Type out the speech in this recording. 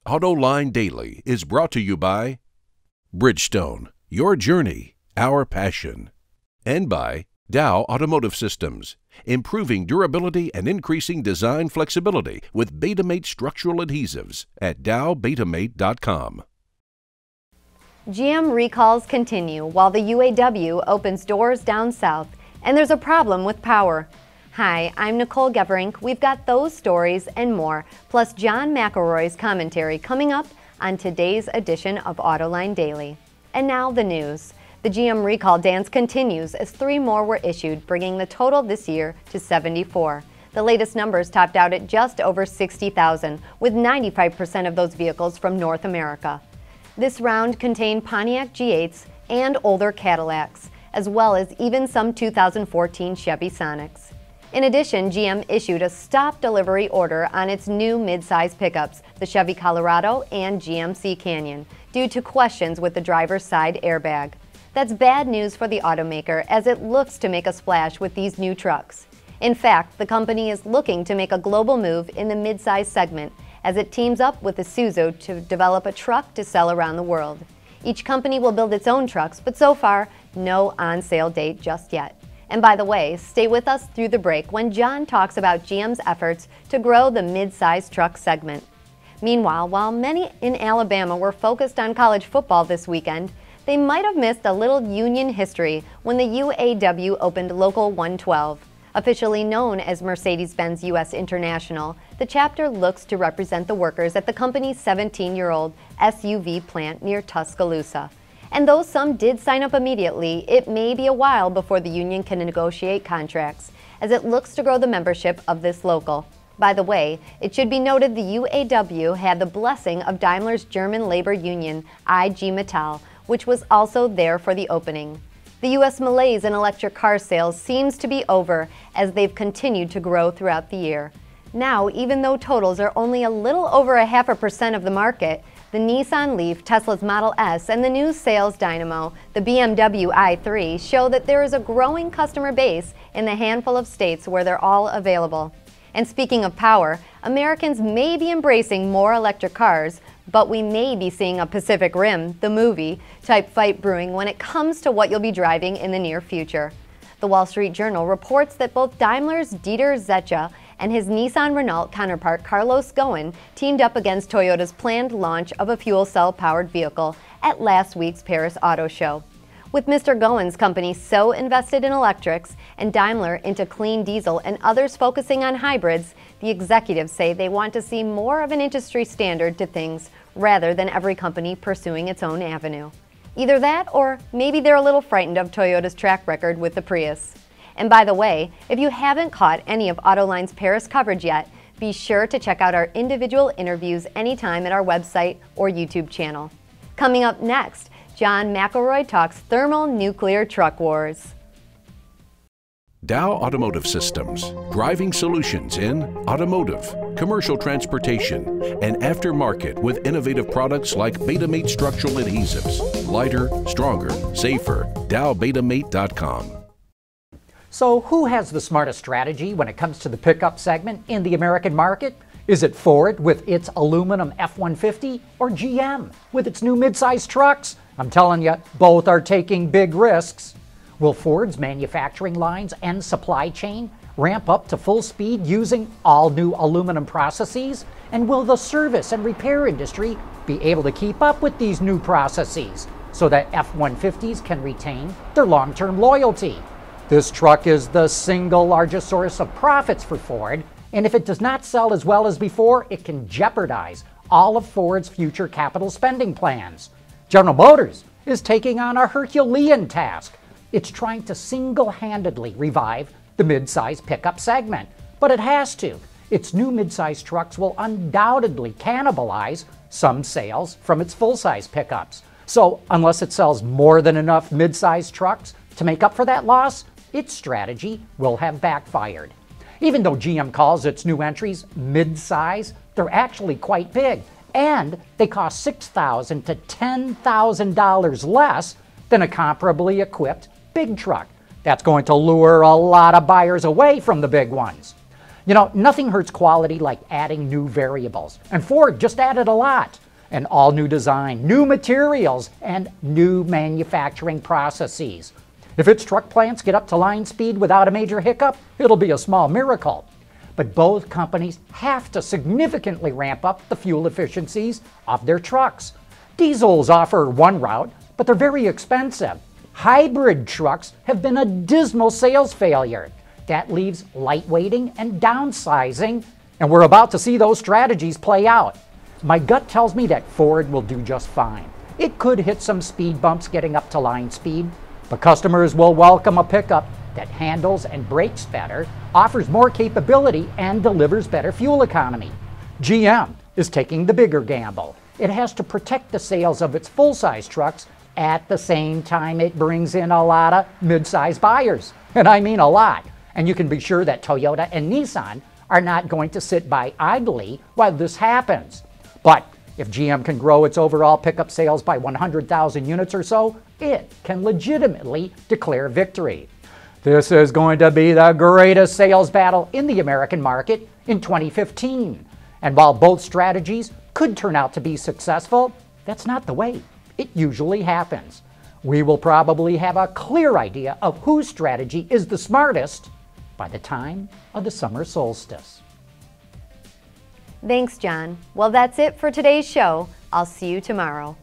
Autoline Daily is brought to you by Bridgestone, your journey, our passion, and by Dow Automotive Systems, improving durability and increasing design flexibility with Betamate structural adhesives at dowbetamate.com. GM recalls continue while the UAW opens doors down south, and there's a problem with power. Hi, I'm Nicole Geverink. We've got those stories and more, plus John McElroy's commentary coming up on today's edition of Autoline Daily. And now the news. The GM recall dance continues as 3 more were issued, bringing the total this year to 74. The latest numbers topped out at just over 60,000, with 95% of those vehicles from North America. This round contained Pontiac G8s and older Cadillacs, as well as even some 2014 Chevy Sonics. In addition, GM issued a stop delivery order on its new midsize pickups, the Chevy Colorado and GMC Canyon, due to questions with the driver's side airbag. That's bad news for the automaker as it looks to make a splash with these new trucks. In fact, the company is looking to make a global move in the midsize segment as it teams up with Isuzu to develop a truck to sell around the world. Each company will build its own trucks, but so far, no on-sale date just yet. And by the way, stay with us through the break when John talks about GM's efforts to grow the mid-size truck segment. Meanwhile, while many in Alabama were focused on college football this weekend, they might have missed a little union history when the UAW opened Local 112. Officially known as Mercedes-Benz U.S. International, the chapter looks to represent the workers at the company's 17-year-old SUV plant near Tuscaloosa. And though some did sign up immediately, it may be a while before the union can negotiate contracts, as it looks to grow the membership of this local. By the way, it should be noted the UAW had the blessing of Daimler's German labor union, IG Metall, which was also there for the opening. The U.S. malaise in electric car sales seems to be over as they've continued to grow throughout the year. Now, even though totals are only a little over 0.5% of the market, the Nissan Leaf, Tesla's Model S, and the new sales dynamo, the BMW i3, show that there is a growing customer base in the handful of states where they're all available. And speaking of power, Americans may be embracing more electric cars, but we may be seeing a Pacific Rim, the movie, type fight brewing when it comes to what you'll be driving in the near future. The Wall Street Journal reports that both Daimler's Dieter Zetsche and his Nissan Renault counterpart Carlos Ghosn teamed up against Toyota's planned launch of a fuel cell-powered vehicle at last week's Paris Auto Show. With Mr. Ghosn's company so invested in electrics and Daimler into clean diesel and others focusing on hybrids, the executives say they want to see more of an industry standard to things rather than every company pursuing its own avenue. Either that or maybe they're a little frightened of Toyota's track record with the Prius. And by the way, if you haven't caught any of Autoline's Paris coverage yet, be sure to check out our individual interviews anytime at our website or YouTube channel. Coming up next, John McElroy talks Thermo-Nuclear truck wars. Dow Automotive Systems, driving solutions in automotive, commercial transportation, and aftermarket with innovative products like Betamate structural adhesives. Lighter, stronger, safer. dowbetamate.com. So who has the smartest strategy when it comes to the pickup segment in the American market? Is it Ford with its aluminum F-150 or GM with its new midsize trucks? I'm telling you, both are taking big risks. Will Ford's manufacturing lines and supply chain ramp up to full speed using all new aluminum processes? And will the service and repair industry be able to keep up with these new processes so that F-150s can retain their long-term loyalty? This truck is the single largest source of profits for Ford, and if it does not sell as well as before, it can jeopardize all of Ford's future capital spending plans. General Motors is taking on a Herculean task. It's trying to single-handedly revive the midsize pickup segment, but it has to. Its new midsize trucks will undoubtedly cannibalize some sales from its full-size pickups. So unless it sells more than enough midsize trucks to make up for that loss, its strategy will have backfired. Even though GM calls its new entries mid-size, they're actually quite big, and they cost $6,000 to $10,000 less than a comparably equipped big truck. That's going to lure a lot of buyers away from the big ones. You know, nothing hurts quality like adding new variables, and Ford just added a lot. An all-new design, new materials, and new manufacturing processes. If its truck plants get up to line speed without a major hiccup, it'll be a small miracle. But both companies have to significantly ramp up the fuel efficiencies of their trucks. Diesels offer one route, but they're very expensive. Hybrid trucks have been a dismal sales failure. That leaves lightweighting and downsizing, and we're about to see those strategies play out. My gut tells me that Ford will do just fine. It could hit some speed bumps getting up to line speed, but customers will welcome a pickup that handles and brakes better, offers more capability, and delivers better fuel economy. GM is taking the bigger gamble. It has to protect the sales of its full-size trucks at the same time it brings in a lot of mid-size buyers. And I mean a lot. And you can be sure that Toyota and Nissan are not going to sit by idly while this happens. But if GM can grow its overall pickup sales by 100,000 units or so, it can legitimately declare victory. This is going to be the greatest sales battle in the American market in 2015. And while both strategies could turn out to be successful, that's not the way it usually happens. We will probably have a clear idea of whose strategy is the smartest by the time of the summer solstice. Thanks, John. Well, that's it for today's show. I'll see you tomorrow.